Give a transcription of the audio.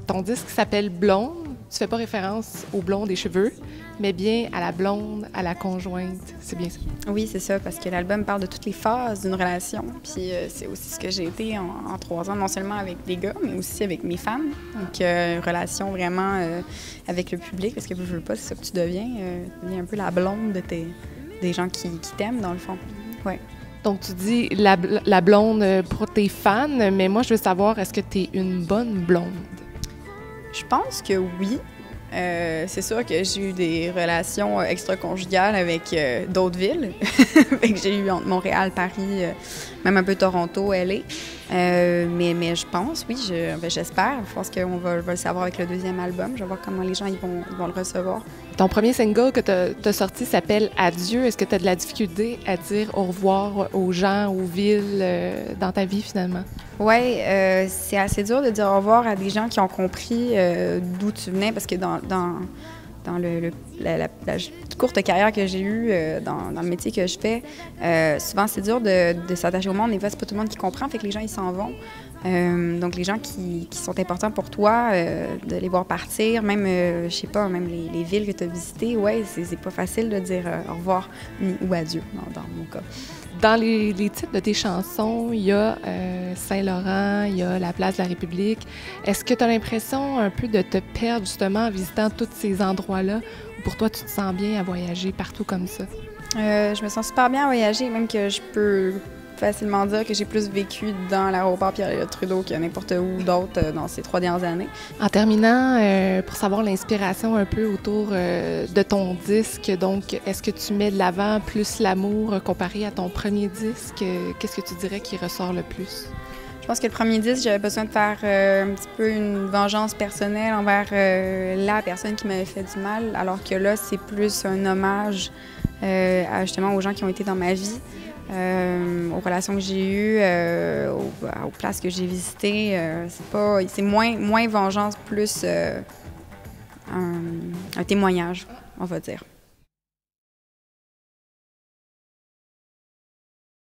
ton disque s'appelle Blonde. Tu fais pas référence au blond des cheveux, mais bien à la blonde, à la conjointe. C'est bien ça? Oui, c'est ça, parce que l'album parle de toutes les phases d'une relation. Puis c'est aussi ce que j'ai été en 3 ans, non seulement avec des gars, mais aussi avec mes fans. Donc, relation vraiment avec le public, parce que je veux pas, c'est ça que tu deviens. Tu deviens un peu la blonde des gens qui t'aiment, dans le fond. Ouais. Donc, tu dis la blonde pour tes fans, mais moi, je veux savoir, est-ce que tu es une bonne blonde? Je pense que oui. C'est sûr que j'ai eu des relations extra-conjugales avec d'autres villes. J'ai eu entre Montréal, Paris, même un peu Toronto, LA. Mais je pense, oui, j'espère. Je pense qu'on va le savoir avec le 2e album. Je vais voir comment les gens ils vont le recevoir. Ton premier single que tu as sorti s'appelle Adieu. Est-ce que tu as de la difficulté à dire au revoir aux gens, aux villes dans ta vie finalement? Oui, c'est assez dur de dire au revoir à des gens qui ont compris d'où tu venais, parce que dans la courte carrière que j'ai eue dans le métier que je fais, souvent c'est dur de s'attacher au monde. Des fois, c'est pas tout le monde qui comprend, fait que les gens, ils s'en vont. Donc, les gens qui sont importants pour toi, de les voir partir, même, je sais pas, même les villes que tu as visitées, ouais, c'est pas facile de dire au revoir ou adieu, dans mon cas. Dans les titres de tes chansons, il y a Saint-Laurent, il y a la place de la République. Est-ce que tu as l'impression un peu de te perdre justement en visitant tous ces endroits-là? Ou pour toi, tu te sens bien à voyager partout comme ça? Je me sens super bien à voyager, même que je peux facilement dire que j'ai plus vécu dans l'aéroport Pierre-Éliott-Trudeau que n'importe où d'autre dans ces 3 dernières années. En terminant, pour savoir l'inspiration un peu autour de ton disque, donc est-ce que tu mets de l'avant plus l'amour comparé à ton premier disque? Qu'est-ce que tu dirais qui ressort le plus? Je pense que le premier disque, j'avais besoin de faire un petit peu une vengeance personnelle envers la personne qui m'avait fait du mal, alors que là, c'est plus un hommage justement aux gens qui ont été dans ma vie. Aux relations que j'ai eues, aux places que j'ai visitées. C'est moins vengeance, plus un témoignage, on va dire.